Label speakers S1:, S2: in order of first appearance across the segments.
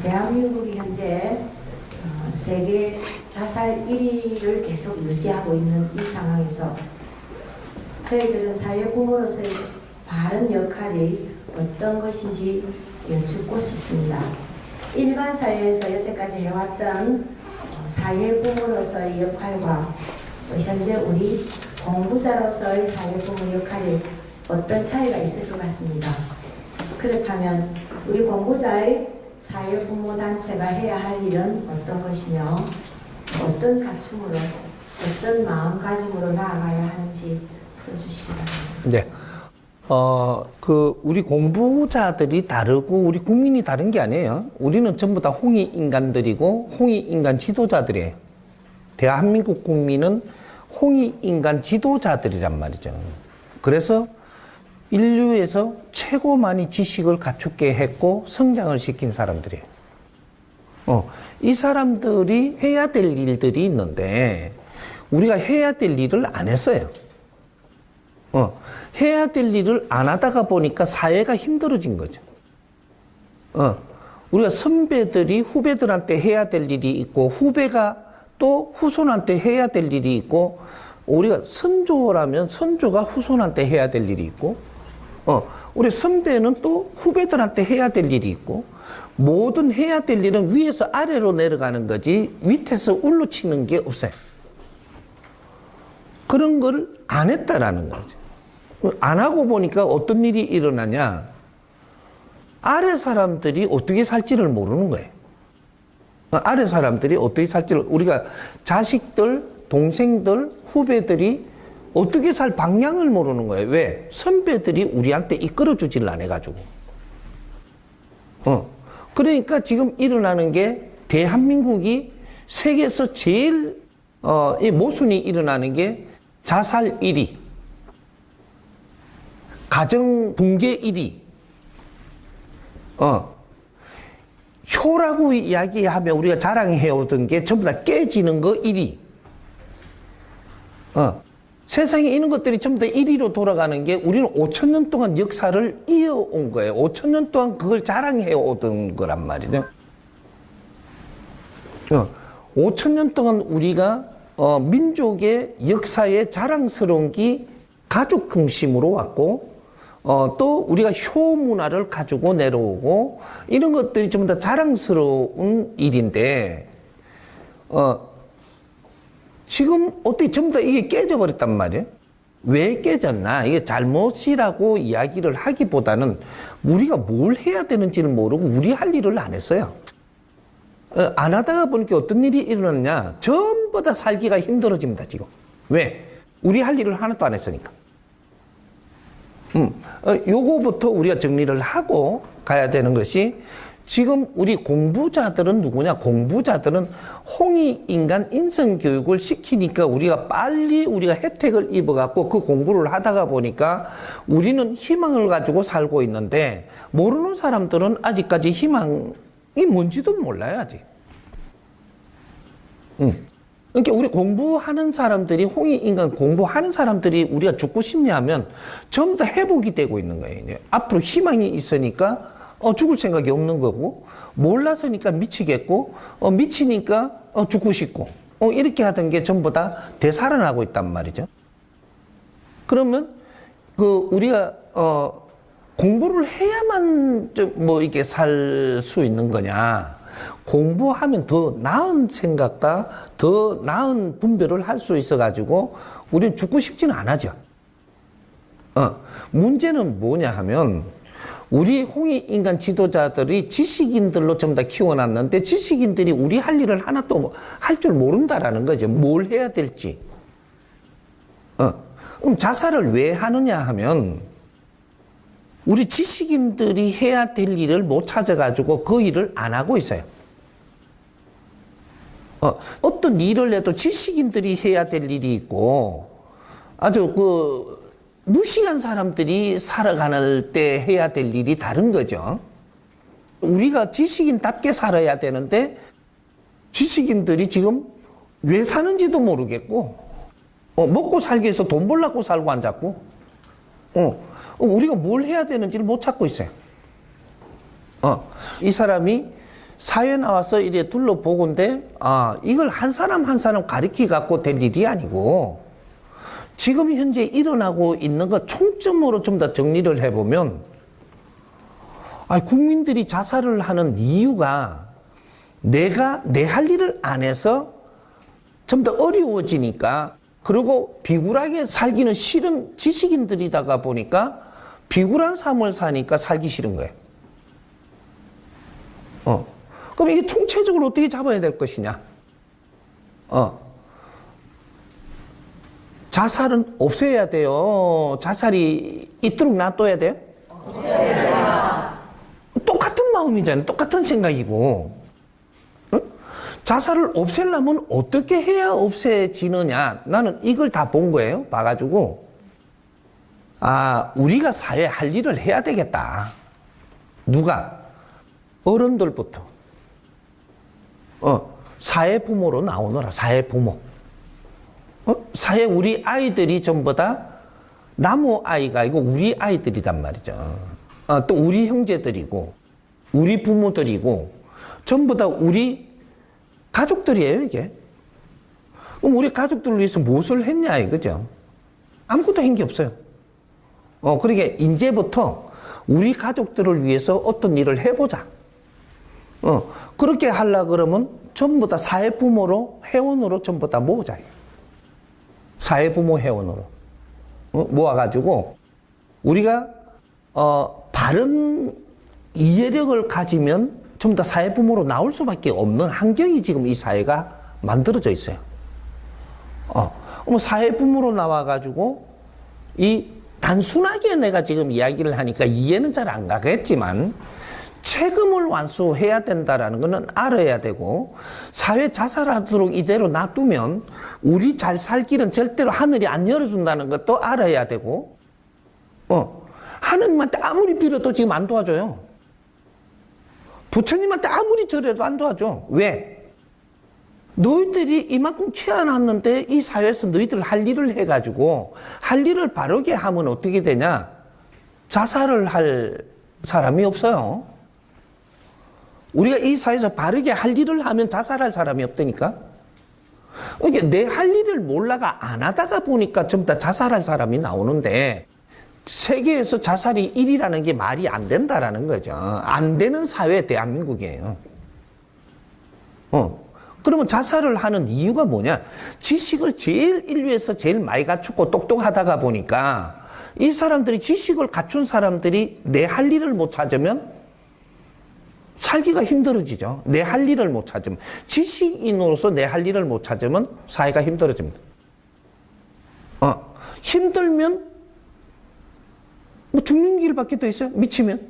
S1: 대한민국이 현재 세계 자살 1위를 계속 유지하고 있는 이 상황에서 저희들은 사회부모로서의 바른 역할이 어떤 것인지 여쭙고 싶습니다. 일반 사회에서 여태까지 해왔던 사회부모로서의 역할과 현재 우리 공부자로서의 사회부모 역할이 어떤 차이가 있을 것 같습니다. 그렇다면 우리 공부자의 사회부모 단체가 해야 할 일은 어떤 것이며 어떤 갖춤으로 어떤 마음가짐으로 나아가야 하는지 풀어주시기 바랍니다.
S2: 네. 우리 공부자들이 다르고 우리 국민이 다른 게 아니에요. 우리는 전부 다 홍익인간들이고 홍익인간 지도자들이에요. 대한민국 국민은 홍익인간 지도자들이란 말이죠. 그래서 인류에서 최고 많이 지식을 갖추게 했고 성장을 시킨 사람들이에요. 이 사람들이 해야 될 일들이 있는데 우리가 해야 될 일을 안 했어요. 해야 될 일을 안 하다가 보니까 사회가 힘들어진 거죠. 우리가 선배들이 후배들한테 해야 될 일이 있고 후배가 또 후손한테 해야 될 일이 있고 우리가 선조라면 선조가 후손한테 해야 될 일이 있고 우리 선배는 또 후배들한테 해야 될 일이 있고 모든 해야 될 일은 위에서 아래로 내려가는 거지 밑에서 울로 치는 게 없어요. 그런 걸 안 했다라는 거죠. 안 하고 보니까 어떤 일이 일어나냐. 아래 사람들이 어떻게 살지를 모르는 거예요. 아래 사람들이 어떻게 살지를 우리가 자식들, 동생들, 후배들이 어떻게 살 방향을 모르는 거예요. 왜? 선배들이 우리한테 이끌어주질 안 해가지고. 그러니까 지금 일어나는 게 대한민국이 세계에서 제일 이 모순이 일어나는 게 자살 1위, 가정 붕괴 1위, 효라고 이야기하면 우리가 자랑해오던 게 전부 다 깨지는 거 1위. 세상에 있는 것들이 전부 다 1위로 돌아가는 게 우리는 5,000년 동안 역사를 이어온 거예요. 5,000년 동안 그걸 자랑해오던 거란 말이죠. 5,000년 동안 우리가 민족의 역사에 자랑스러운 게 가족 중심으로 왔고 또 우리가 효 문화를 가지고 내려오고 이런 것들이 전부 다 자랑스러운 일인데 지금 어떻게 전부 다 이게 깨져버렸단 말이에요. 왜 깨졌나? 이게 잘못이라고 이야기를 하기보다는 우리가 뭘 해야 되는지를 모르고 우리 할 일을 안 했어요. 안 하다가 보니까 어떤 일이 일어났냐? 전부 다 살기가 힘들어집니다, 지금. 왜? 우리 할 일을 하나도 안 했으니까. 요거부터 우리가 정리를 하고 가야 되는 것이 지금 우리 공부자들은 누구냐? 공부자들은 홍익인간 인성교육을 시키니까 우리가 빨리 우리가 혜택을 입어갖고 그 공부를 하다가 보니까 우리는 희망을 가지고 살고 있는데 모르는 사람들은 아직까지 희망이 뭔지도 몰라요, 아직. 그러니까 우리 공부하는 사람들이, 홍익인간 공부하는 사람들이 우리가 죽고 싶냐 하면 전부 다 회복이 되고 있는 거예요. 이제. 앞으로 희망이 있으니까 죽을 생각이 없는 거고, 몰라서니까 미치겠고, 미치니까 죽고 싶고, 이렇게 하던 게 전부 다 되살아나고 있단 말이죠. 그러면 우리가 공부를 해야만 뭐 이렇게 살 수 있는 거냐? 공부하면 더 나은 생각과 더 나은 분별을 할 수 있어가지고 우리는 죽고 싶지는 않아죠. 문제는 뭐냐 하면 우리 홍익인간 지도자들이 지식인들로 전부 다 키워놨는데 지식인들이 우리 할 일을 하나도 할 줄 모른다라는 거죠. 뭘 해야 될지. 그럼 자살을 왜 하느냐 하면 우리 지식인들이 해야 될 일을 못 찾아가지고 그 일을 안 하고 있어요. 어떤 일을 해도 지식인들이 해야 될 일이 있고 아주 무식한 사람들이 살아가는 때 해야 될 일이 다른 거죠. 우리가 지식인답게 살아야 되는데 지식인들이 지금 왜 사는지도 모르겠고 먹고 살기 위해서 돈 벌려고 살고 앉았고 우리가 뭘 해야 되는지를 못 찾고 있어요. 이 사람이 사회 나와서 이래 둘러보건데, 이걸 한 사람 한 사람 가리키 갖고 될 일이 아니고, 지금 현재 일어나고 있는 거 총점으로 좀 더 정리를 해보면, 국민들이 자살을 하는 이유가 내가 내 할 일을 안 해서 좀 더 어려워지니까, 그리고 비굴하게 살기는 싫은 지식인들이다가 보니까 비굴한 삶을 사니까 살기 싫은 거예요. 그럼 이게 총체적으로 어떻게 잡아야 될 것이냐? 자살은 없애야 돼요. 자살이 있도록 놔둬야 돼요? 없애야. 똑같은 마음이잖아요. 똑같은 생각이고. 자살을 없애려면 어떻게 해야 없애지느냐? 나는 이걸 다 본 거예요. 봐가지고. 우리가 사회에 할 일을 해야 되겠다. 누가? 어른들부터. 사회 부모로 나오너라. 사회 부모. 사회 우리 아이들이 전부 다 나무 아이가 아니고 우리 아이들이란 말이죠. 또 우리 형제들이고, 우리 부모들이고, 전부 다 우리 가족들이에요, 이게. 그럼 우리 가족들을 위해서 무엇을 했냐, 이거죠. 아무것도 한 게 없어요. 그러니까 이제부터 우리 가족들을 위해서 어떤 일을 해보자. 그렇게 하려고 그러면 전부 다 사회부모로, 회원으로 전부 다 모으자. 사회부모 회원으로. 모아가지고 우리가, 바른 이해력을 가지면 전부 다 사회부모로 나올 수밖에 없는 환경이 지금 이 사회가 만들어져 있어요. 사회부모로 나와가지고 단순하게 내가 지금 이야기를 하니까 이해는 잘 안 가겠지만 책임을 완수해야 된다라는 것은 알아야 되고, 사회 자살하도록 이대로 놔두면 우리 잘 살 길은 절대로 하늘이 안 열어준다는 것도 알아야 되고, 하느님한테 아무리 빌어도 지금 안 도와줘요. 부처님한테 아무리 절해도 안 도와줘. 왜? 너희들이 이만큼 키워놨는데 이 사회에서 너희들 할 일을 해가지고 할 일을 바르게 하면 어떻게 되냐? 자살을 할 사람이 없어요. 우리가 이 사회에서 바르게 할 일을 하면 자살할 사람이 없다니까? 그러니까 내 할 일을 몰라가 안 하다가 보니까 전부 다 자살할 사람이 나오는데, 세계에서 자살이 1위라는 게 말이 안 된다라는 거죠. 안 되는 사회 대한민국이에요. 그러면 자살을 하는 이유가 뭐냐? 지식을 제일 인류에서 제일 많이 갖추고 똑똑하다가 보니까 이 사람들이, 지식을 갖춘 사람들이 내 할 일을 못 찾으면 살기가 힘들어지죠. 내 할 일을 못 찾으면. 지식인으로서 내 할 일을 못 찾으면 사회가 힘들어집니다. 힘들면 뭐 죽는 길밖에 더 있어요? 미치면.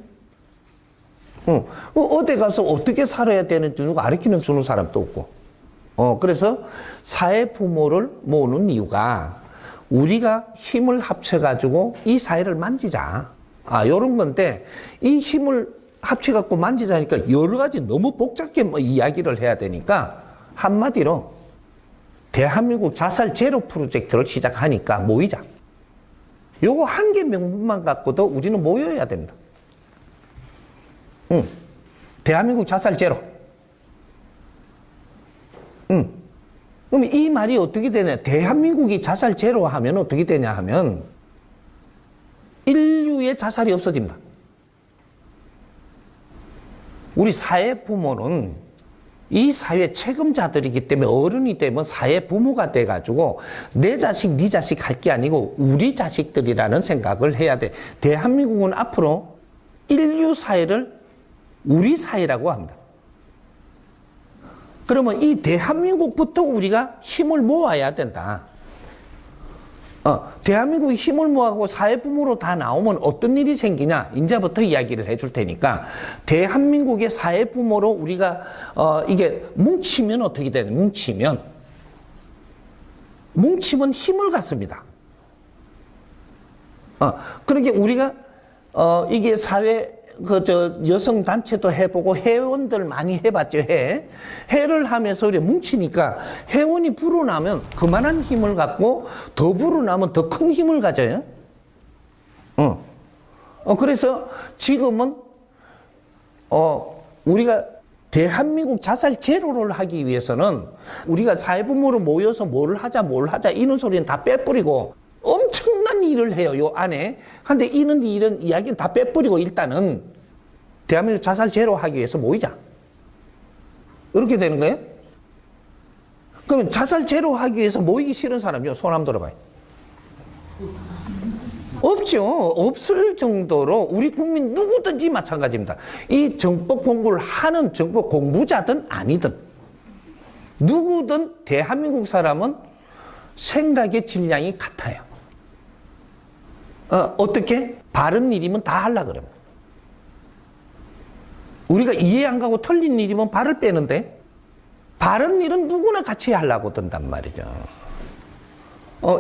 S2: 어디 가서 어떻게 살아야 되는지 누가 가르쳐 주는 사람도 없고. 그래서 사회 부모를 모으는 이유가 우리가 힘을 합쳐가지고 이 사회를 만지자. 요런 건데, 이 힘을 합쳐갖고 만지자니까 여러 가지 너무 복잡하게 이야기를 해야 되니까, 한마디로 대한민국 자살 제로 프로젝트를 시작하니까 모이자. 요거 한 개 명분만 갖고도 우리는 모여야 됩니다. 대한민국 자살 제로. 그럼 이 말이 어떻게 되냐? 대한민국이 자살 제로 하면 어떻게 되냐 하면 인류의 자살이 없어집니다. 우리 사회 부모는 이 사회 책임자들이기 때문에, 어른이 되면 사회 부모가 돼가지고 내 자식, 네 자식 할 게 아니고 우리 자식들이라는 생각을 해야 돼. 대한민국은 앞으로 인류 사회를 우리 사회라고 합니다. 그러면 이 대한민국부터 우리가 힘을 모아야 된다. 대한민국이 힘을 모아고 사회부모로 다 나오면 어떤 일이 생기냐? 이제부터 이야기를 해줄 테니까, 대한민국의 사회부모로 우리가 이게 뭉치면 어떻게 되냐? 뭉치면 힘을 갖습니다. 그러니까 우리가 이게 사회 여성 단체도 해보고 회원들 많이 해봤죠. 회를 하면서 우리 뭉치니까 회원이 불어나면 그만한 힘을 갖고 더 불어나면 더 큰 힘을 가져요. 그래서 지금은 우리가 대한민국 자살 제로를 하기 위해서는 우리가 사회부모로 모여서 뭘 하자 이런 소리는 다 빼뿌리고 엄청난 일을 해요, 요 안에. 근데 이런 이야기는 다 빼뿌리고 일단은 대한민국 자살 제로 하기 위해서 모이자. 이렇게 되는 거예요? 그러면 자살 제로 하기 위해서 모이기 싫은 사람이요, 손 한번 들어봐요. 없죠. 없을 정도로 우리 국민 누구든지 마찬가지입니다. 이 정법 공부를 하는 정법 공부자든 아니든 누구든 대한민국 사람은 생각의 질량이 같아요. 어떻게? 바른 일이면 다 하려고 그래요. 우리가 이해 안 가고 틀린 일이면 발을 빼는데 바른 일은 누구나 같이 하려고 든단 말이죠.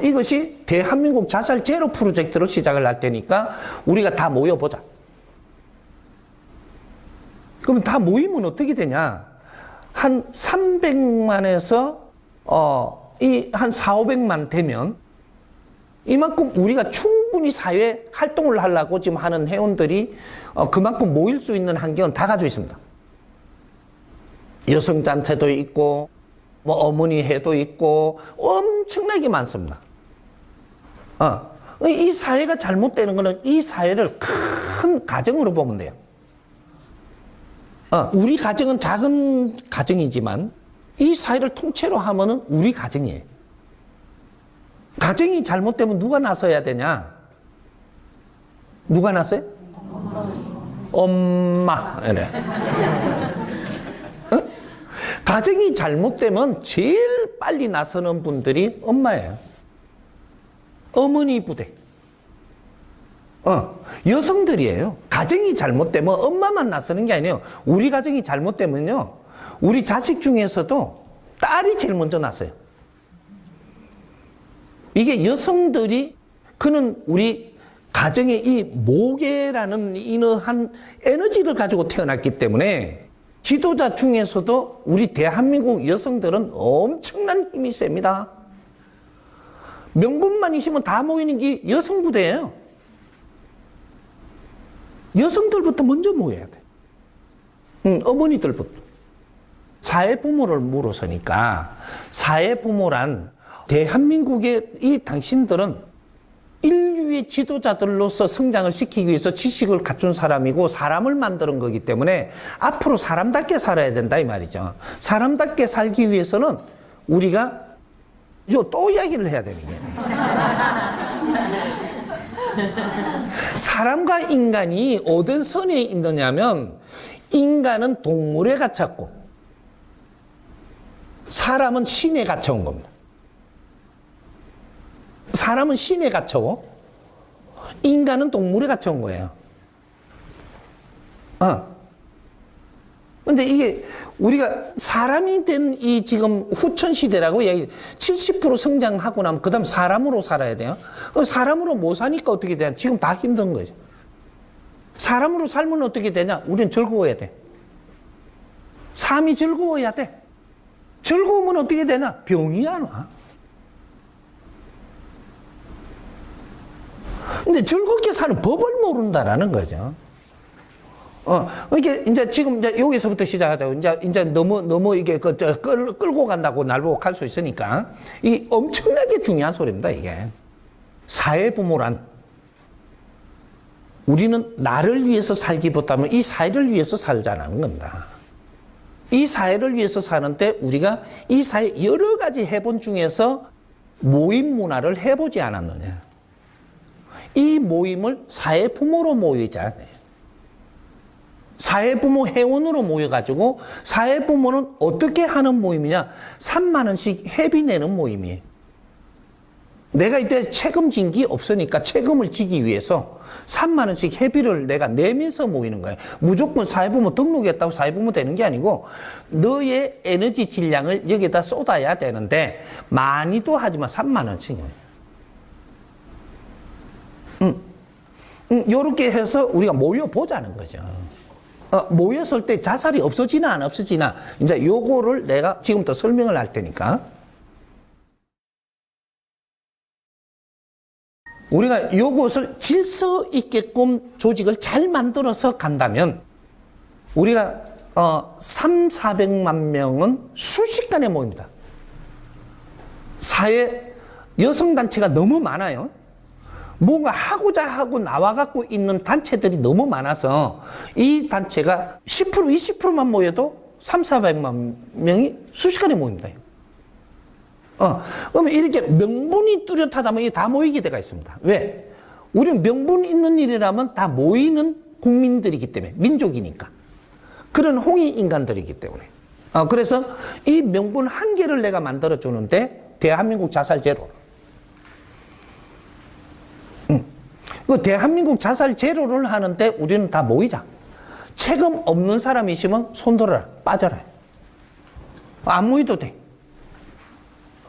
S2: 이것이 대한민국 자살 제로 프로젝트로 시작을 할 테니까 우리가 다 모여보자. 그럼 다 모이면 어떻게 되냐? 한 300만에서 한 4, 500만 되면 이만큼 우리가 충분히 사회 활동을 하려고 지금 하는 회원들이 그만큼 모일 수 있는 환경은 다 가지고 있습니다. 여성단체도 있고 뭐 어머니 회도 있고 엄청나게 많습니다. 이 사회가 잘못되는 것은 이 사회를 큰 가정으로 보면 돼요. 우리 가정은 작은 가정이지만 이 사회를 통째로 하면은 우리 가정이에요. 가정이 잘못되면 누가 나서야 되냐? 누가 나서요? 엄마. 이래. 가정이 잘못되면 제일 빨리 나서는 분들이 엄마예요. 어머니 부대. 여성들이에요. 가정이 잘못되면 엄마만 나서는 게 아니에요. 우리 가정이 잘못되면요, 우리 자식 중에서도 딸이 제일 먼저 나서요. 이게 여성들이, 그는 우리 가정의 이 모계라는 이러한 에너지를 가지고 태어났기 때문에 지도자 중에서도 우리 대한민국 여성들은 엄청난 힘이 셉니다. 명분만 있으면 다 모이는 게 여성 부대예요. 여성들부터 먼저 모여야 돼. 어머니들부터. 사회부모를 물어서니까 사회부모란 대한민국의 이 당신들은 인류의 지도자들로서 성장을 시키기 위해서 지식을 갖춘 사람이고 사람을 만드는 거기 때문에 앞으로 사람답게 살아야 된다 이 말이죠. 사람답게 살기 위해서는 우리가 또 이야기를 해야 되는 게 사람과 인간이 어떤 선에 있느냐면 인간은 동물에 갇혔고 사람은 신에 갇혀온 겁니다. 사람은 신에 갇혀고 인간은 동물에 갇혀온 거예요. 근데 이게 우리가 사람이 된 이 지금 후천 시대라고 70% 성장하고 나면 그 다음 사람으로 살아야 돼요. 사람으로 못 사니까 어떻게 되냐? 지금 다 힘든 거죠. 사람으로 살면 어떻게 되냐? 우리는 즐거워야 돼. 삶이 즐거워야 돼. 즐거우면 어떻게 되냐? 병이 안 와. 근데 즐겁게 사는 법을 모른다라는 거죠. 이게 이제 지금 이제 여기서부터 시작하자고. 이제 너무 이게 끌고 간다고 날 보고 갈 수 있으니까. 이 엄청나게 중요한 소리입니다, 이게. 사회부모란 우리는 나를 위해서 살기보다는 이 사회를 위해서 살자는 겁니다. 이 사회를 위해서 사는데 우리가 이 사회 여러 가지 해본 중에서 모임 문화를 해보지 않았느냐. 이 모임을 사회부모로 모이자. 사회부모 회원으로 모여가지고 사회부모는 어떻게 하는 모임이냐? 3만 원씩 회비 내는 모임이에요. 내가 이때 책임진 게 없으니까 책임을 지기 위해서 3만 원씩 회비를 내가 내면서 모이는 거예요. 무조건 사회부모 등록했다고 사회부모 되는 게 아니고 너의 에너지 질량을 여기다 쏟아야 되는데 많이도 하지만 3만 원씩이에요. 요렇게 해서 우리가 모여보자는 거죠. 모였을 때 자살이 없어지나 안 없어지나 이제 요거를 내가 지금부터 설명을 할 테니까 우리가 요것을 질서 있게끔 조직을 잘 만들어서 간다면 우리가 400만 명은 순식간에 모입니다. 사회 여성단체가 너무 많아요. 뭔가 하고자 하고 나와갖고 있는 단체들이 너무 많아서 이 단체가 10% 20%만 모여도 400만 명이 순식간에 모입니다. 그러면 이렇게 명분이 뚜렷하다면 다 모이게 돼가 있습니다. 왜? 우리는 명분 있는 일이라면 다 모이는 국민들이기 때문에, 민족이니까. 그런 홍익 인간들이기 때문에. 그래서 이 명분 한 개를 내가 만들어주는데, 대한민국 자살 제로. 그 대한민국 자살 제로를 하는데 우리는 다 모이자. 책임 없는 사람이 있으면 손들어라, 빠져라. 안 모이도 돼.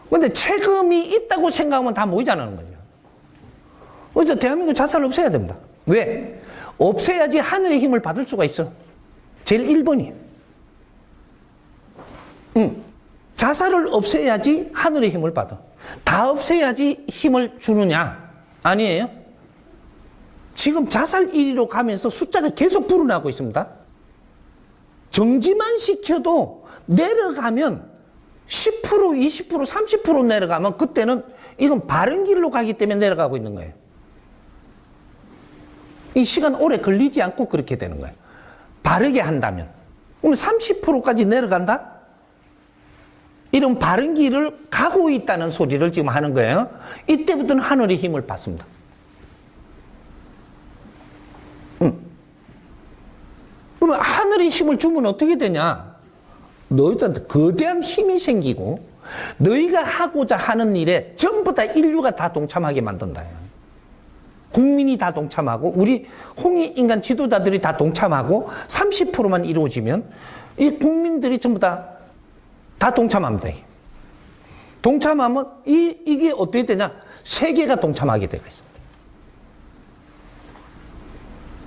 S2: 근데 책임이 있다고 생각하면 다 모이자는 거죠. 그래서 대한민국 자살을 없애야 됩니다. 왜? 없애야지 하늘의 힘을 받을 수가 있어. 제일 1번이에요. 자살을 없애야지 하늘의 힘을 받아. 다 없애야지 힘을 주느냐? 아니에요. 지금 자살 1위로 가면서 숫자가 계속 불어나고 있습니다. 정지만 시켜도 내려가면 10%, 20%, 30% 내려가면 그때는 이건 바른 길로 가기 때문에 내려가고 있는 거예요. 이 시간 오래 걸리지 않고 그렇게 되는 거예요. 바르게 한다면. 그럼 30%까지 내려간다? 이런 바른 길을 가고 있다는 소리를 지금 하는 거예요. 이때부터는 하늘의 힘을 받습니다. 그러면 하늘의 힘을 주면 어떻게 되냐? 너희들한테 거대한 힘이 생기고 너희가 하고자 하는 일에 전부 다 인류가 다 동참하게 만든다. 국민이 다 동참하고 우리 홍익 인간 지도자들이 다 동참하고 30%만 이루어지면 이 국민들이 전부 다 동참합니다. 동참하면 이게 어떻게 되냐? 세계가 동참하게 되고 있습니다.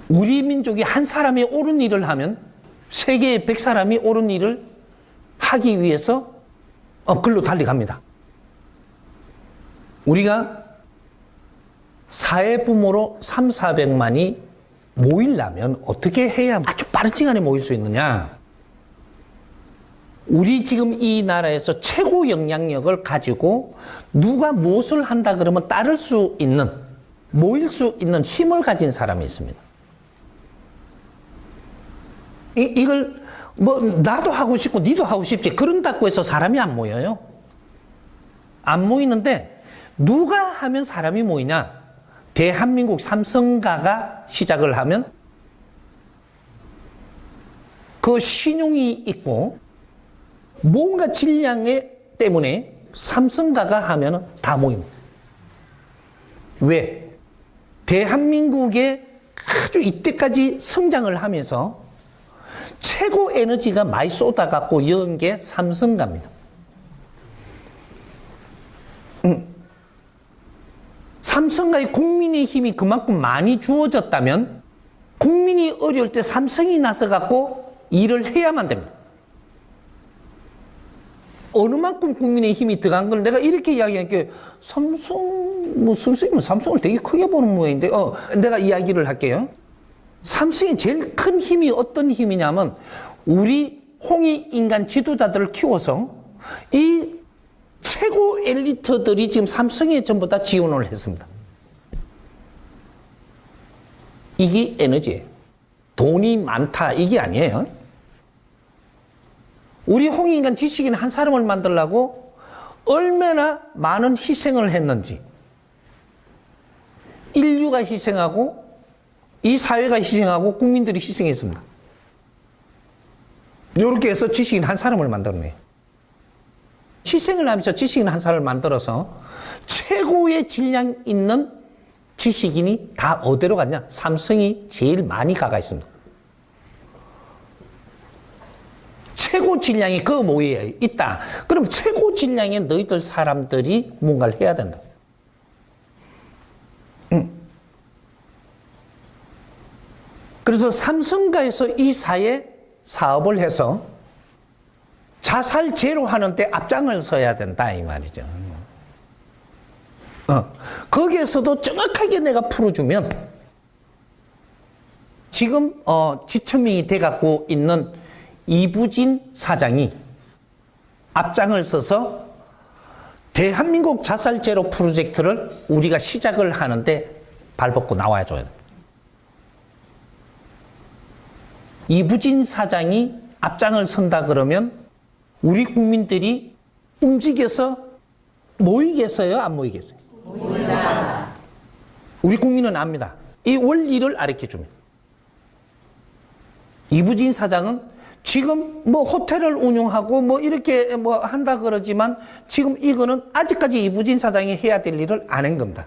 S2: 우리 민족이 한 사람이 옳은 일을 하면 세계의 100사람이 옳은 일을 하기 위해서 글로 달려갑니다. 우리가 사회부모로 300~400만이 모이려면 어떻게 해야 아주 빠른 시간에 모일 수 있느냐? 우리 지금 이 나라에서 최고 영향력을 가지고 누가 무엇을 한다 그러면 따를 수 있는, 모일 수 있는 힘을 가진 사람이 있습니다. 이걸 나도 하고 싶고 니도 하고 싶지 그런다고 해서 사람이 안 모여요. 안 모이는데 누가 하면 사람이 모이냐? 대한민국 삼성가가 시작을 하면 그 신용이 있고 뭔가 질량 때문에 삼성가가 하면 다 모입니다. 왜? 대한민국에 아주 이때까지 성장을 하면서 최고 에너지가 많이 쏟아갖고 연 게 삼성가입니다. 삼성가의 국민의 힘이 그만큼 많이 주어졌다면 국민이 어려울 때 삼성이 나서갖고 일을 해야만 됩니다. 어느 만큼 국민의 힘이 들어간 걸 내가 이렇게 이야기할게요. 선생님은 삼성을 되게 크게 보는 모양인데, 내가 이야기를 할게요. 삼성의 제일 큰 힘이 어떤 힘이냐면, 우리 홍익 인간 지도자들을 키워서 이 최고 엘리트들이 지금 삼성에 전부 다 지원을 했습니다. 이게 에너지예요. 돈이 많다, 이게 아니에요. 우리 홍익 인간 지식인 한 사람을 만들려고 얼마나 많은 희생을 했는지. 인류가 희생하고 이 사회가 희생하고 국민들이 희생했습니다. 이렇게 해서 지식인 한 사람을 만들어내요. 희생을 하면서 지식인 한 사람을 만들어서 최고의 질량 있는 지식인이 다 어디로 갔냐? 삼성이 제일 많이 가가 있습니다. 최고 질량이 그 모여에 있다. 그럼 최고 질량의 너희들 사람들이 뭔가를 해야 된다. 그래서 삼성가에서 이 사회 사업을 해서 자살 제로 하는데 앞장을 서야 된다 이 말이죠. 거기에서도 정확하게 내가 풀어주면 지금 지천명이 돼갖고 있는 이부진 사장이 앞장을 서서 대한민국 자살 제로 프로젝트를 우리가 시작을 하는데 발벗고 나와줘야 돼. 이부진 사장이 앞장을 선다 그러면 우리 국민들이 움직여서 모이겠어요? 안 모이겠어요? 모입니다. 우리 국민은 압니다. 이 원리를 가르쳐줍니다. 이부진 사장은 지금 뭐 호텔을 운영하고 뭐 이렇게 뭐 한다 그러지만 지금 이거는 아직까지 이부진 사장이 해야 될 일을 안 한 겁니다.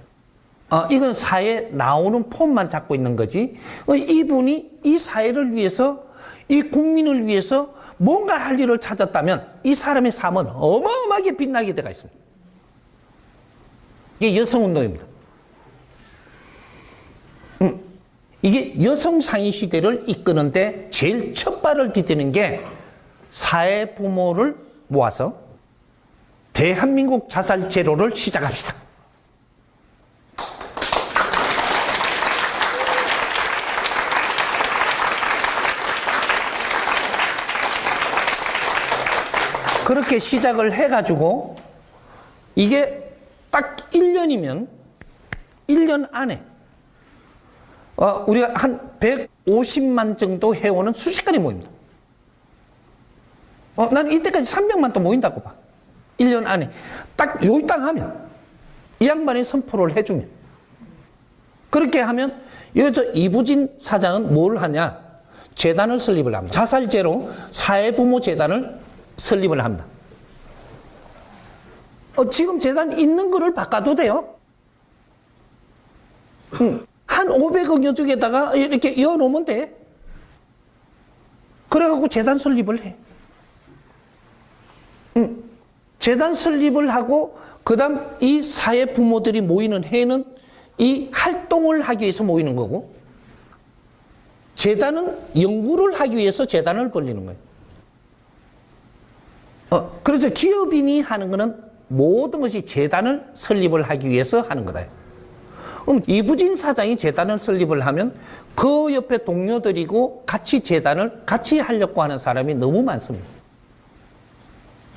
S2: 이건 사회에 나오는 폼만 잡고 있는 거지. 이분이 이 사회를 위해서, 이 국민을 위해서 뭔가 할 일을 찾았다면 이 사람의 삶은 어마어마하게 빛나게 되어 있습니다. 이게 여성운동입니다. 이게 여성 상위 시대를 이끄는데 제일 첫 발을 디디는 게 사회 부모를 모아서 대한민국 자살 제로를 시작합시다. 그렇게 시작을 해가지고 이게 딱 1년이면 1년 안에 우리가 한 150만 정도 회원은 순식간에 모입니다. 난 이때까지 300만 또 모인다고 봐. 1년 안에. 딱 여기 딱 하면 이 양반이 선포를 해주면 그렇게 하면 여기서 이부진 사장은 뭘 하냐? 재단을 설립을 합니다. 자살제로 사회부모 재단을 설립을 합니다. 지금 재단 있는 거를 바꿔도 돼요. 한 500억 쪽에다가 이렇게 이어놓으면 돼. 그래갖고 재단 설립을 해. 재단 설립을 하고 그 다음 이 사회 부모들이 모이는 해는 이 활동을 하기 위해서 모이는 거고 재단은 연구를 하기 위해서 재단을 벌리는 거예요. 그래서 기업인이 하는 거는 모든 것이 재단을 설립을 하기 위해서 하는 거다. 그럼 이부진 사장이 재단을 설립을 하면 그 옆에 동료들이고 같이 재단을 같이 하려고 하는 사람이 너무 많습니다.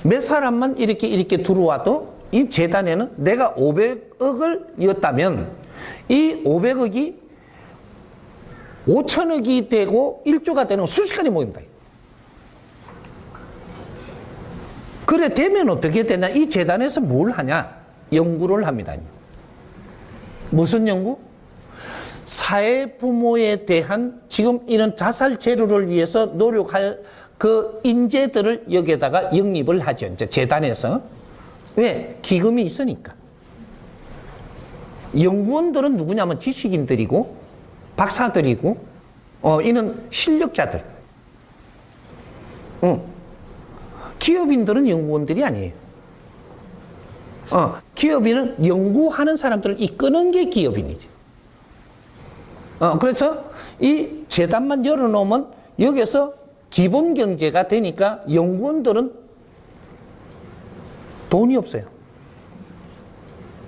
S2: 몇 사람만 이렇게 들어와도 이 재단에는 내가 500억을 였다면 이 500억이 5천억이 되고 1조가 되는 순식간에 모입니다. 그래 되면 어떻게 되냐? 이 재단에서 뭘 하냐? 연구를 합니다. 무슨 연구? 사회 부모에 대한 지금 이런 자살 제로를 위해서 노력할 그 인재들을 여기에다가 영입을 하죠. 이제 재단에서. 왜? 기금이 있으니까. 연구원들은 누구냐면 지식인들이고 박사들이고 이는 실력자들. 기업인들은 연구원들이 아니에요. 기업인은 연구하는 사람들을 이끄는 게 기업인이지. 그래서 이 재단만 열어놓으면 여기서 기본 경제가 되니까 연구원들은 돈이 없어요.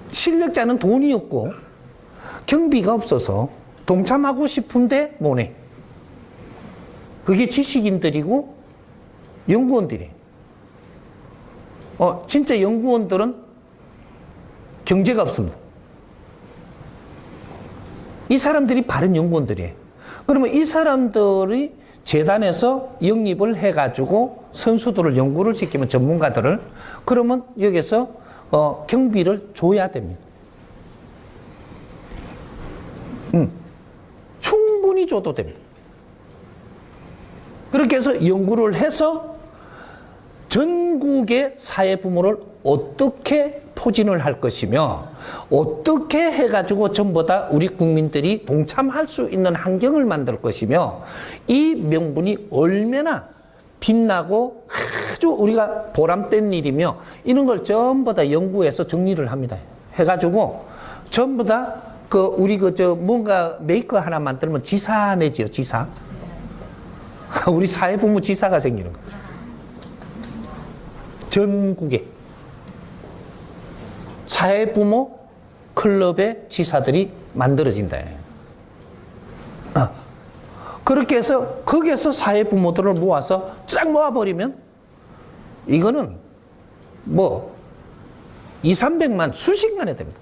S2: 실력자는 돈이 없고 경비가 없어서 동참하고 싶은데 못해. 그게 지식인들이고 연구원들이에요. 진짜 연구원들은 경제가 없습니다. 이 사람들이 바른 연구원들이에요. 그러면 이 사람들이 재단에서 영입을 해가지고 선수들을 연구를 시키면 전문가들을 그러면 여기서 경비를 줘야 됩니다. 충분히 줘도 됩니다. 그렇게 해서 연구를 해서 전국의 사회 부모를 어떻게 포진을 할 것이며 어떻게 해가지고 전부 다 우리 국민들이 동참할 수 있는 환경을 만들 것이며 이 명분이 얼마나 빛나고 아주 우리가 보람된 일이며 이런 걸 전부 다 연구해서 정리를 합니다. 해가지고 전부 다 우리 뭔가 메이커 하나 만들면 지사 내지요, 지사. 우리 사회 부모 지사가 생기는 거죠. 전국에 사회부모 클럽의 지사들이 만들어진다. 그렇게 해서 거기에서 사회 부모들을 모아서 쫙 모아버리면 이거는 뭐 2, 300만 수십만에 됩니다.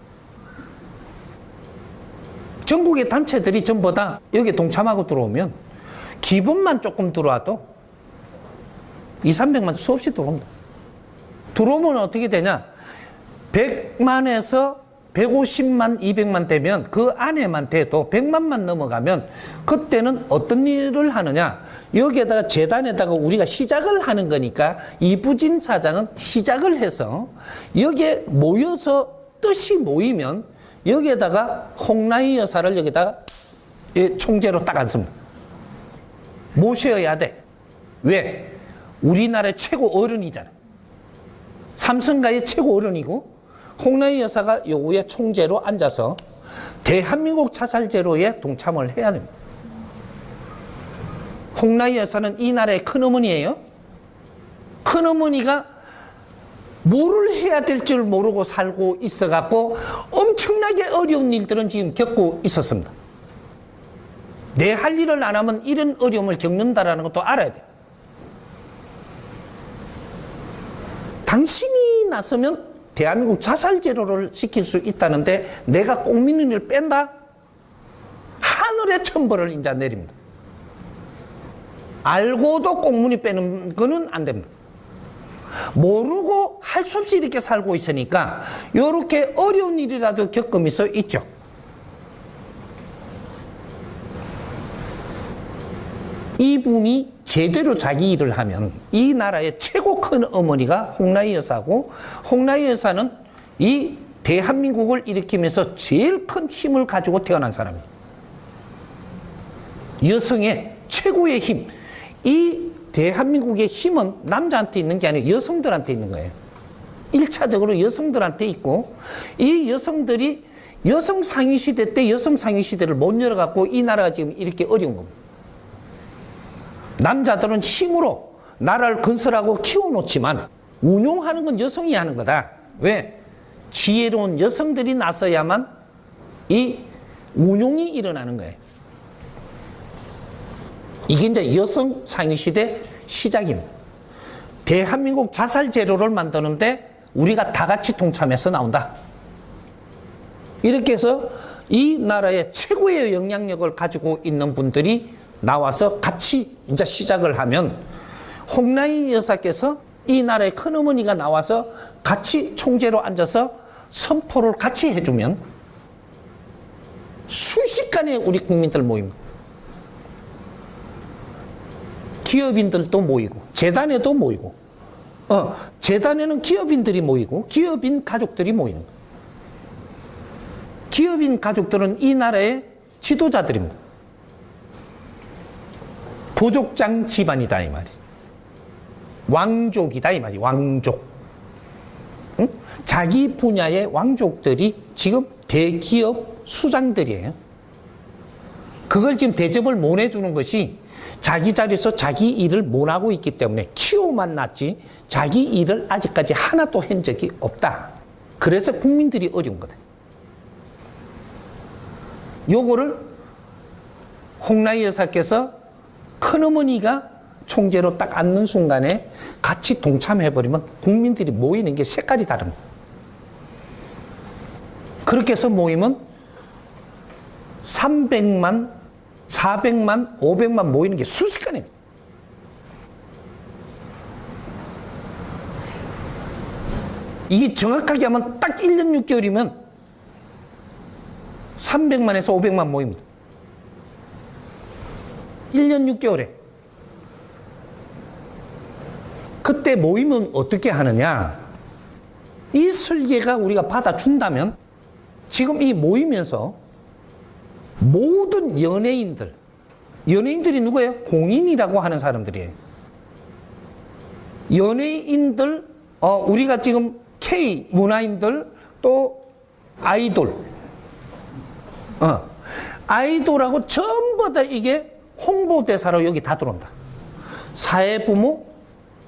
S2: 전국의 단체들이 전부 다 여기에 동참하고 들어오면 기본만 조금 들어와도 2, 300만 수없이 들어옵니다. 들어오면 어떻게 되냐? 100만에서 150만, 200만 되면 그 안에만 돼도 100만만 넘어가면 그때는 어떤 일을 하느냐? 여기에다가 재단에다가 우리가 시작을 하는 거니까 이부진 사장은 시작을 해서 여기에 모여서 뜻이 모이면 여기에다가 홍라희 여사를 여기다가 총재로 딱 앉습니다. 모셔야 돼. 왜? 우리나라의 최고 어른이잖아. 삼성가의 최고 어른이고 홍라희 여사가 요구에 총재로 앉아서 대한민국 자살제로에 동참을 해야 됩니다. 홍라희 여사는 이 나라의 큰어머니예요. 큰어머니가 뭐를 해야 될 줄 모르고 살고 있어갖고 엄청나게 어려운 일들은 지금 겪고 있었습니다. 내 할 일을 안 하면 이런 어려움을 겪는다라는 것도 알아야 돼요. 당신이 나서면 대한민국 자살제로를 시킬 수 있다는데 내가 꽁민이를 뺀다? 하늘의 천벌을 인자 내립니다. 알고도 꽁민이 빼는 거는 안 됩니다. 모르고 할 수 없이 이렇게 살고 있으니까 이렇게 어려운 일이라도 겪으면서 있죠. 이분이 제대로 자기 일을 하면 이 나라의 최고 큰 어머니가 홍라희 여사고 홍라희 여사는 이 대한민국을 일으키면서 제일 큰 힘을 가지고 태어난 사람이에요. 여성의 최고의 힘. 이 대한민국의 힘은 남자한테 있는 게 아니고 여성들한테 있는 거예요. 1차적으로 여성들한테 있고 이 여성들이 여성 상위 시대 때 여성 상위 시대를 못 열어갖고 이 나라가 지금 이렇게 어려운 겁니다. 남자들은 힘으로 나라를 건설하고 키워놓지만 운용하는 건 여성이 하는 거다. 왜? 지혜로운 여성들이 나서야만 이 운용이 일어나는 거예요. 이게 이제 여성 상위시대 시작입니다. 대한민국 자살제로를 만드는데 우리가 다 같이 동참해서 나온다. 이렇게 해서 이 나라의 최고의 영향력을 가지고 있는 분들이 나와서 같이 이제 시작을 하면 홍라희 여사께서 이 나라의 큰어머니가 나와서 같이 총재로 앉아서 선포를 같이 해주면 순식간에 우리 국민들 모입니다. 기업인들도 모이고 재단에도 모이고 재단에는 기업인들이 모이고 기업인 가족들이 모이는 거예요. 기업인 가족들은 이 나라의 지도자들입니다. 부족장 집안이다 이 말이에요. 왕족이다 이 말이에요. 왕족. 응? 자기 분야의 왕족들이 지금 대기업 수장들이에요. 그걸 지금 대접을 못 해주는 것이 자기 자리에서 자기 일을 못 하고 있기 때문에 키워만 놨지 자기 일을 아직까지 하나도 한 적이 없다. 그래서 국민들이 어려운 거다. 요거를 홍라희 여사께서 큰어머니가 총재로 딱 앉는 순간에 같이 동참해버리면 국민들이 모이는 게 색깔이 다릅니다. 그렇게 해서 모이면 300만, 400만, 500만 모이는 게 순식간입니다. 이게 정확하게 하면 딱 1년 6개월이면 300만에서 500만 모입니다. 1년 6개월에. 그때 모이면 어떻게 하느냐? 이 설계가 우리가 받아준다면 지금 이 모이면서 모든 연예인들이 누구예요? 공인이라고 하는 사람들이에요. 연예인들, 우리가 지금 K 문화인들 또 아이돌, 아이돌하고 전부 다 이게 홍보대사로 여기 다 들어온다. 사회부모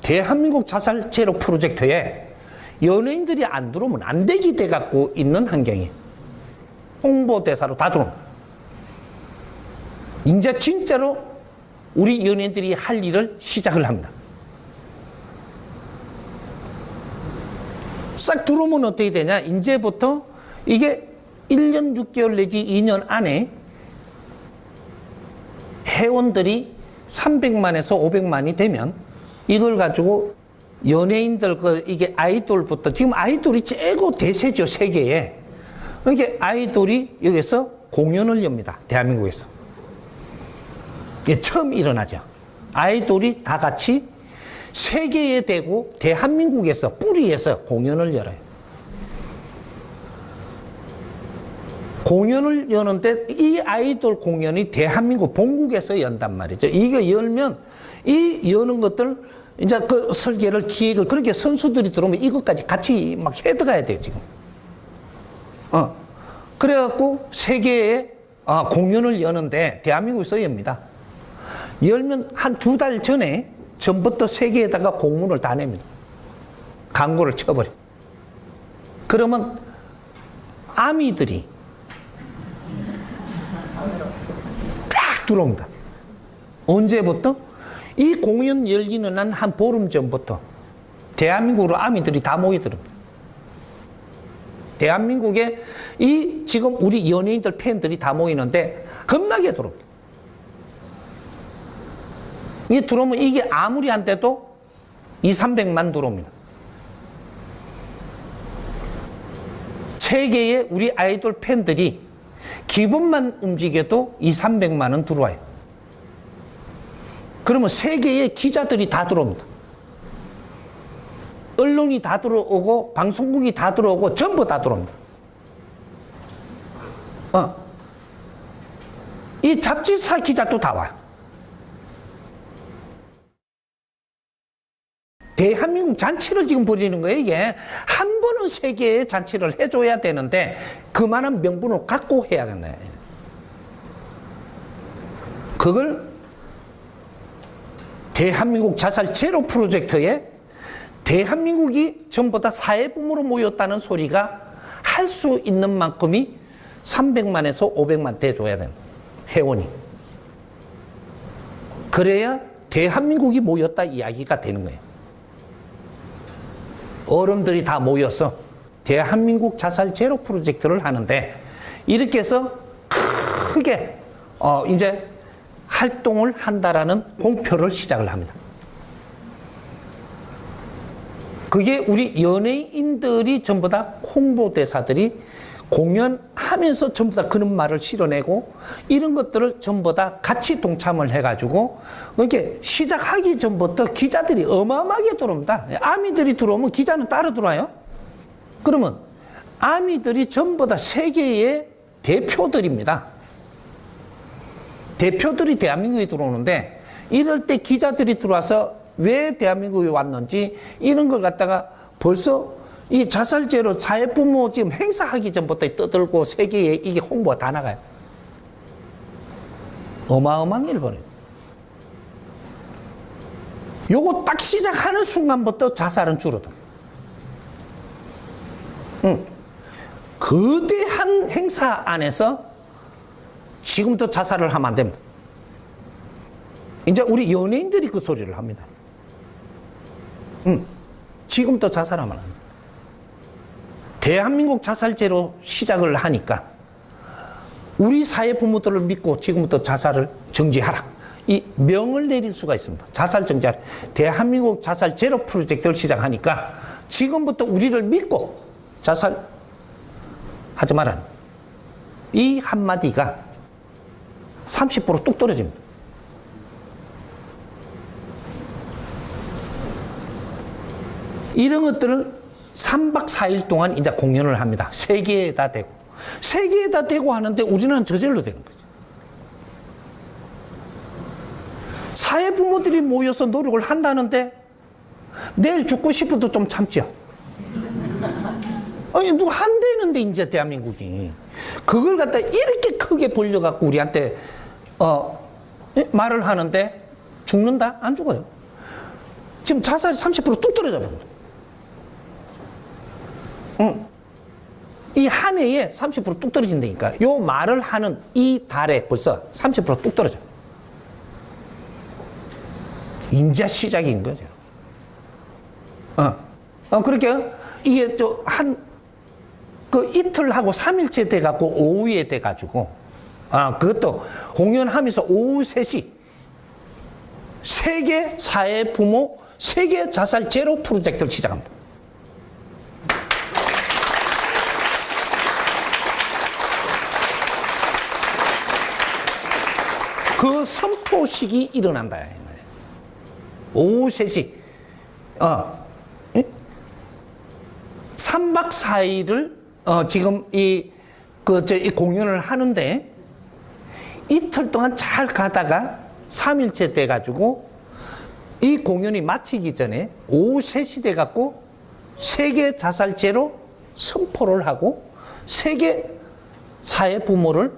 S2: 대한민국 자살제로 프로젝트에 연예인들이 안 들어오면 안 되게 돼 갖고 있는 환경이에요. 홍보대사로 다 들어옵니다. 이제 진짜로 우리 연예인들이 할 일을 시작을 합니다. 싹 들어오면 어떻게 되냐? 이제부터 이게 1년 6개월 내지 2년 안에 회원들이 300만에서 500만이 되면 이걸 가지고 연예인들 이게 아이돌부터 지금 아이돌이 최고 대세죠, 세계에. 그러니까 아이돌이 여기서 공연을 엽니다. 대한민국에서. 이게 처음 일어나죠. 아이돌이 다 같이 세계에 대고 대한민국에서 뿌리에서 공연을 열어요. 공연을 여는데 이 아이돌 공연이 대한민국 본국에서 연단 말이죠. 이거 열면 이 여는 것들 이제 그 설계를 기획을 그렇게 선수들이 들어오면 이것까지 같이 막 해들어가야 돼요 지금. 그래갖고 세계에 공연을 여는데 대한민국에서 엽니다. 열면 한 2달 전에 전부터 세계에다가 공문을 다 냅니다. 광고를 쳐버려. 그러면 아미들이 딱 들어옵니다. 언제부터? 이 공연 열리는 한 보름 전부터 대한민국으로 아미들이 다 모여들습니다. 대한민국에 이 지금 우리 연예인들 팬들이 다 모이는데 겁나게 들어옵니다. 이 들어오면 이게 아무리 안 돼도 200~300만 들어옵니다. 세계에 우리 아이돌 팬들이 기분만 움직여도 200~300만은 들어와요. 그러면 세계의 기자들이 다 들어옵니다. 언론이 다 들어오고 방송국이 다 들어오고 전부 다 들어옵니다. 이 잡지사 기자도 다 와요. 대한민국 잔치를 지금 벌이는 거예요. 이게 한 번은 세계에 잔치를 해줘야 되는데 그만한 명분을 갖고 해야겠네. 그걸 대한민국 자살 제로 프로젝트에 대한민국이 전부 다 사회부모로 모였다는 소리가 할 수 있는 만큼이 300만에서 500만 대줘야 되는 회원이. 그래야 대한민국이 모였다 이야기가 되는 거예요. 어른들이 다 모여서 대한민국 자살 제로 프로젝트를 하는데 이렇게 해서 크게 이제 활동을 한다라는 공표를 시작을 합니다. 그게 우리 연예인들이 전부 다 홍보대사들이 공연하면서 전부 다 그런 말을 실어내고 이런 것들을 전부 다 같이 동참을 해가지고 이렇게 시작하기 전부터 기자들이 어마어마하게 들어옵니다. 아미들이 들어오면 기자는 따로 들어와요. 그러면 아미들이 전부 다 세계의 대표들입니다. 대표들이 대한민국에 들어오는데 이럴 때 기자들이 들어와서 왜 대한민국에 왔는지 이런 걸 갖다가 벌써 이 자살제로 사회부모 지금 행사하기 전부터 떠들고 세계에 이게 홍보가 다 나가요. 어마어마한 일본이에요. 요거 딱 시작하는 순간부터 자살은 줄어들어. 거대한 행사 안에서 지금부터 자살을 하면 안 됩니다. 이제 우리 연예인들이 그 소리를 합니다. 지금부터 자살하면 안 됩니다. 대한민국 자살제로 시작을 하니까 우리 사회 부모들을 믿고 지금부터 자살을 정지하라. 이 명을 내릴 수가 있습니다. 자살 정지하라. 대한민국 자살 제로 프로젝트를 시작하니까 지금부터 우리를 믿고 자살 하지 말라는 이 한마디가 30%뚝 떨어집니다. 이런 것들을 3박 4일 동안 이제 공연을 합니다. 세계에다 대고. 세계에다 대고 하는데 우리는 저절로 되는 거죠. 사회 부모들이 모여서 노력을 한다는데 내일 죽고 싶어도 좀 참죠. 아니, 누가 한대는데, 이제 대한민국이. 그걸 갖다 이렇게 크게 벌려갖고 우리한테, 말을 하는데 죽는다? 안 죽어요. 지금 자살이 30%뚝 떨어져 버립니다. 이 한 해에 30%뚝 떨어진다니까. 요 말을 하는 이 달에 벌써 30%뚝 떨어져. 인자 시작인 거죠. 그렇게 이게 또 그 이틀하고 3일째 돼갖고 오후에 돼가지고, 그것도 공연하면서 오후 3시, 세계 사회 부모 세계 자살 제로 프로젝트를 시작합니다. 그 선포식이 일어난다. 오후 3시. 3박 4일을 지금 이 공연을 하는데 이틀 동안 잘 가다가 3일째 돼가지고 이 공연이 마치기 전에 오후 3시 돼갖고 세계 자살제로 선포를 하고 세계 사회 부모를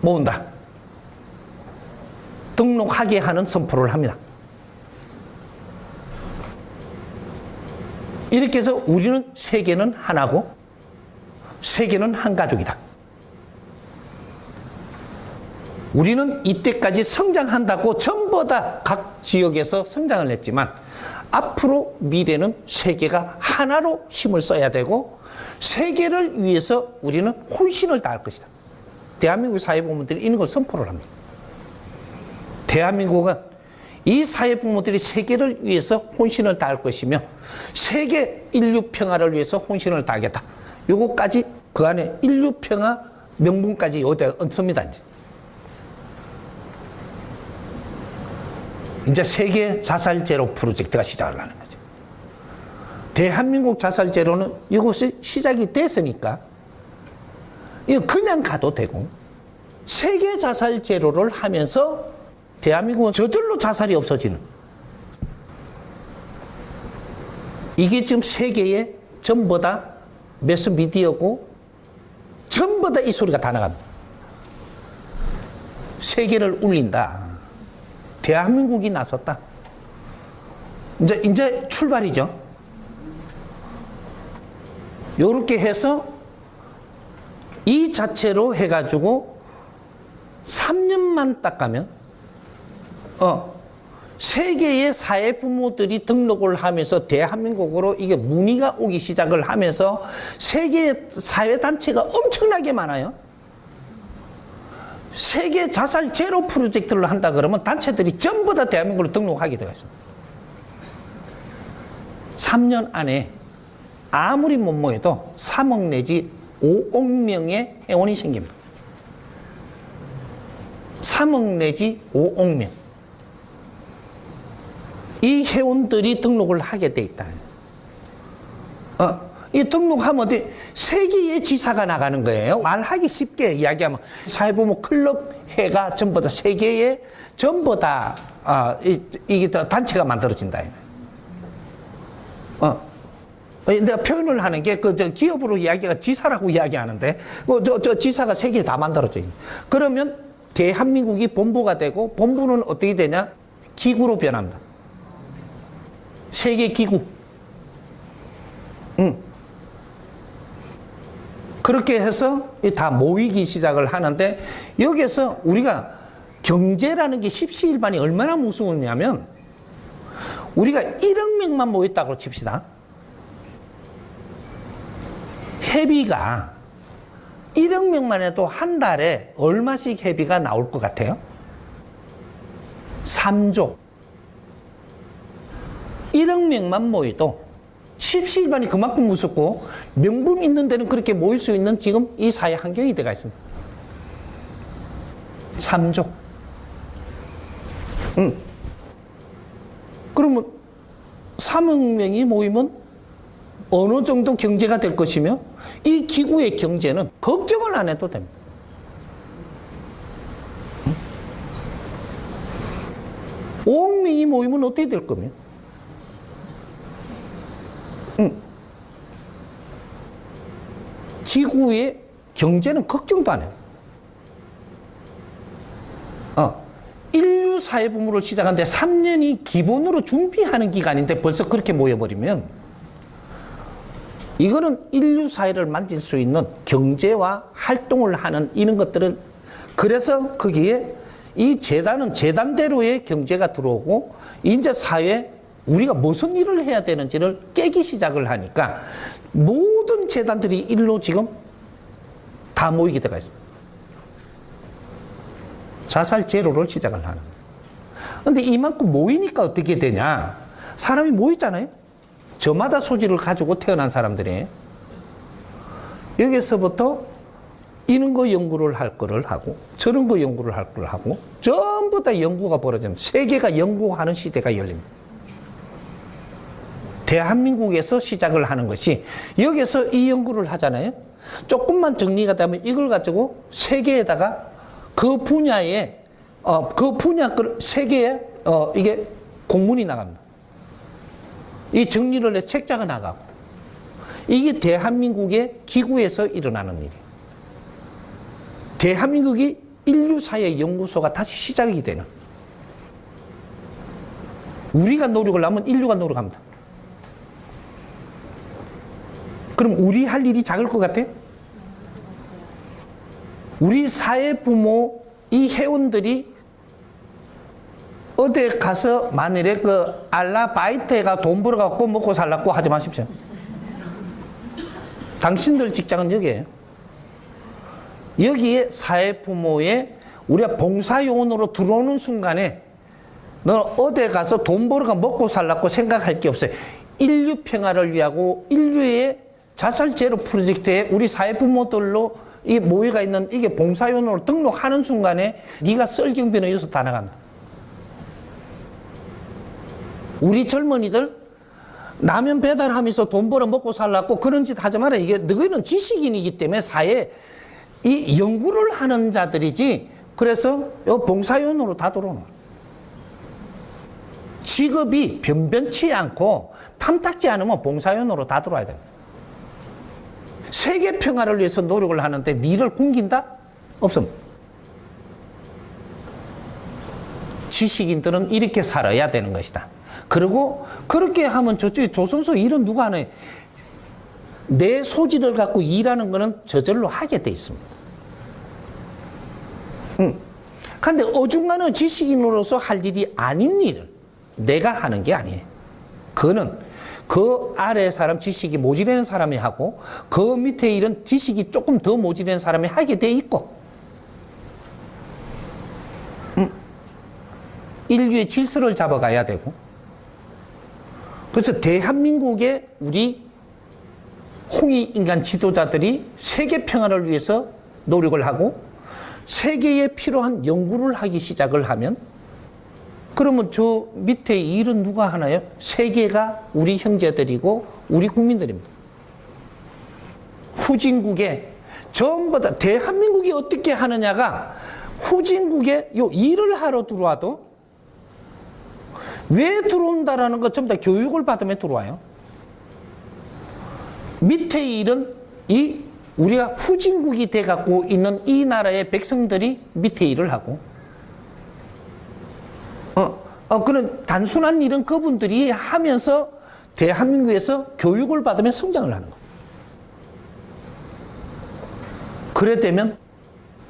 S2: 모은다. 등록하게 하는 선포를 합니다. 이렇게 해서 우리는 세계는 하나고 세계는 한 가족이다. 우리는 이때까지 성장한다고 전부 다 각 지역에서 성장을 했지만 앞으로 미래는 세계가 하나로 힘을 써야 되고 세계를 위해서 우리는 혼신을 다할 것이다. 대한민국 사회부모들이 이런 걸 선포를 합니다. 대한민국은 이 사회부모들이 세계를 위해서 혼신을 다할 것이며 세계 인류 평화를 위해서 혼신을 다하겠다. 요거까지 그 안에 인류 평화 명분까지 여기다 얹습니다. 이제 세계 자살 제로 프로젝트가 시작을 하는 거죠. 대한민국 자살 제로는 이것이 시작이 됐으니까 이거 그냥 가도 되고 세계 자살 제로를 하면서 대한민국은 저절로 자살이 없어지는, 이게 지금 세계에 전부 다 매스미디어고 전부 다 이 소리가 다 나갑니다. 세계를 울린다. 대한민국이 나섰다. 이제 출발이죠. 요렇게 해서 이 자체로 해가지고 3년만 딱 가면 세계의 사회 부모들이 등록을 하면서 대한민국으로 이게 문의가 오기 시작을 하면서 세계의 사회 단체가 엄청나게 많아요. 세계 자살 제로 프로젝트를 한다 그러면 단체들이 전부 다 대한민국으로 등록하게 되어 있습니다. 3년 안에 아무리 못 모여도 3억 내지 5억 명의 회원이 생깁니다. 3억 내지 5억 명. 이 회원들이 등록을 하게 돼 있다. 이 등록하면 세계의 지사가 나가는 거예요. 말하기 쉽게 이야기하면 사회부모 클럽 회가 전부 다 세계에 전부 다 이게 다 단체가 만들어진다. 내가 표현을 하는 게 기업으로 이야기가 지사라고 이야기하는데 저 지사가 세계에 다 만들어져 있는. 그러면 대한민국이 본부가 되고 본부는 어떻게 되냐? 기구로 변합니다. 세계 기구. 그렇게 해서 다 모이기 시작을 하는데 여기에서 우리가 경제라는 게 십시일반이 얼마나 무서웠냐면 우리가 1억 명만 모였다고 칩시다. 회비가 1억 명만 해도 한 달에 얼마씩 회비가 나올 것 같아요? 3조. 1억 명만 모여도 십시일반이 그만큼 무섭고 명분 있는 데는 그렇게 모일 수 있는 지금 이 사회 환경이 되어 있습니다. 3조. 그러면 3억 명이 모이면 어느 정도 경제가 될 것이며 이 기구의 경제는 걱정을 안 해도 됩니다. 5억 명이 모이면 어떻게 될 거며? 기구의 경제는 걱정도 안 해요. 인류 사회 부모를 시작하는데 3년이 기본으로 준비하는 기간인데 벌써 그렇게 모여버리면 이거는 인류 사회를 만질 수 있는 경제와 활동을 하는 이런 것들은, 그래서 거기에 이 재단은 재단대로의 경제가 들어오고 이제 사회 우리가 무슨 일을 해야 되는지를 깨기 시작을 하니까 모든 재단들이 일로 지금 다 모이게 되어 있습니다. 자살 제로를 시작을 하는 거예요. 근데 이만큼 모이니까 어떻게 되냐? 사람이 모이잖아요. 저마다 소질을 가지고 태어난 사람들이 여기서부터 이런 거 연구를 할 거를 하고 저런 거 연구를 할 걸 하고 전부 다 연구가 벌어집니다. 세계가 연구하는 시대가 열립니다. 대한민국에서 시작을 하는 것이 여기서 이 연구를 하잖아요. 조금만 정리가 되면 이걸 가지고 세계에다가 그 분야에 그 분야 세계에 이게 공문이 나갑니다. 이 정리를 해 책자가 나가고 이게 대한민국의 기구에서 일어나는 일이에요. 대한민국이 인류사회 연구소가 다시 시작이 되는. 우리가 노력을 하면 인류가 노력합니다. 그럼 우리 할 일이 작을 것 같아요? 우리 사회 부모 이 회원들이 어디 가서 만일에 그 알라바이트가 돈 벌어갖고 먹고 살라고 하지 마십시오. 당신들 직장은 여기에요. 여기에 사회 부모의 우리가 봉사요원으로 들어오는 순간에 너는 어디 가서 돈 벌어가 먹고 살라고 생각할 게 없어요. 인류 평화를 위하고 인류의 자살 제로 프로젝트에 우리 사회 부모들로 이 모여가 있는 이게 봉사요원으로 등록하는 순간에 네가 썰 경비는 여기서 다 나갑니다. 우리 젊은이들 라면 배달하면서 돈 벌어 먹고 살라고 그런 짓 하지 마라. 이게 너희는 지식인이기 때문에 사회에 이 연구를 하는 자들이지. 그래서 봉사요원으로 다 들어오는 직업이 변변치 않고 탐탁지 않으면 봉사요원으로 다 들어와야 됩니다. 세계 평화를 위해서 노력을 하는데 니를 굶긴다? 없습니다. 지식인들은 이렇게 살아야 되는 것이다. 그리고 그렇게 하면 저쪽에 조선소 일은 누가 하나요? 내 소질을 갖고 일하는 거는 저절로 하게 돼 있습니다. 근데 어중간한 지식인으로서 할 일이 아닌 일을 내가 하는 게 아니에요. 그거는 그 아래 사람 지식이 모자라는 사람이 하고 그 밑에 일은 지식이 조금 더 모자라는 사람이 하게 돼 있고 인류의 질서를 잡아가야 되고 그래서 대한민국의 우리 홍익인간 지도자들이 세계 평화를 위해서 노력을 하고 세계에 필요한 연구를 하기 시작을 하면 그러면 저 밑에 일은 누가 하나요? 세계가 우리 형제들이고 우리 국민들입니다. 후진국에 전부 다 대한민국이 어떻게 하느냐가 후진국에 요 일을 하러 들어와도 왜 들어온다라는 것 전부 다 교육을 받으면 들어와요. 밑에 일은 이 우리가 후진국이 돼 갖고 있는 이 나라의 백성들이 밑에 일을 하고 그런 단순한 일은 그분들이 하면서 대한민국에서 교육을 받으면 성장을 하는 거예요. 그래 되면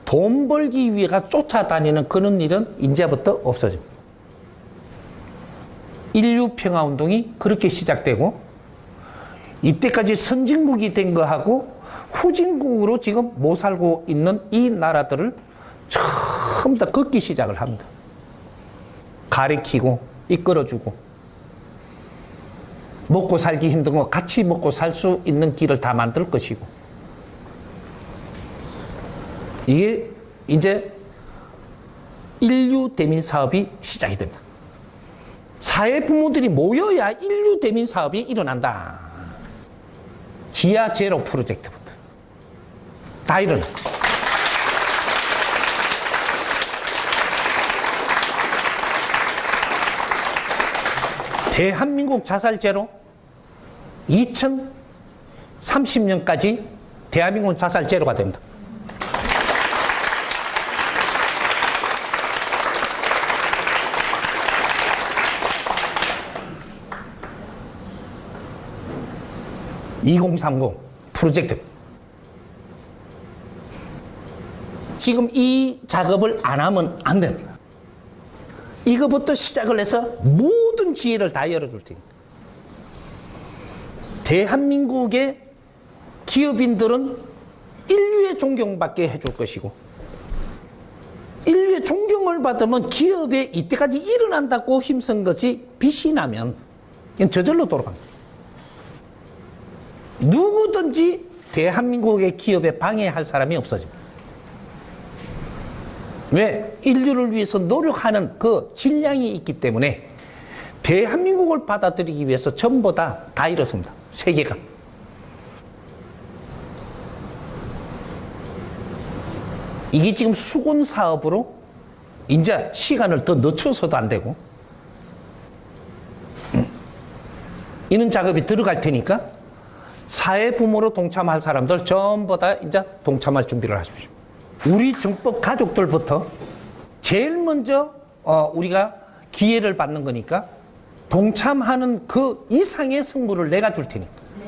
S2: 돈 벌기 위해가 쫓아다니는 그런 일은 이제부터 없어집니다. 인류 평화 운동이 그렇게 시작되고 이때까지 선진국이 된 거하고 후진국으로 지금 못 살고 있는 이 나라들을 처음 다 걷기 시작을 합니다. 가리키고 이끌어주고 먹고 살기 힘든 거 같이 먹고 살 수 있는 길을 다 만들 것이고 이게 이제 인류 대민 사업이 시작이 됩니다. 사회 부모들이 모여야 인류 대민 사업이 일어난다. 지하 제로 프로젝트부터 다 일어나. 대한민국 자살 제로 2030년까지 대한민국은 자살 제로가 됩니다. (2030) 프로젝트. 지금 이 작업을 안 하면 안 됩니다. 이거부터 시작을 해서 모든 지혜를 다 열어줄 테니까. 대한민국의 기업인들은 인류의 존경받게 해줄 것이고, 인류의 존경을 받으면 기업에 이때까지 일어난다고 힘쓴 것이 빛이 나면 그냥 저절로 돌아갑니다. 누구든지 대한민국의 기업에 방해할 사람이 없어집니다. 왜? 인류를 위해서 노력하는 그 질량이 있기 때문에 대한민국을 받아들이기 위해서 전부 다 이렇습니다. 세계가. 이게 지금 수군 사업으로 이제 시간을 더 늦춰서도 안 되고, 이런 작업이 들어갈 테니까 사회 부모로 동참할 사람들 전부 다 이제 동참할 준비를 하십시오. 우리 정법 가족들부터 제일 먼저 우리가 기회를 받는 거니까 동참하는 그 이상의 승부를 내가 줄 테니까.
S1: 네.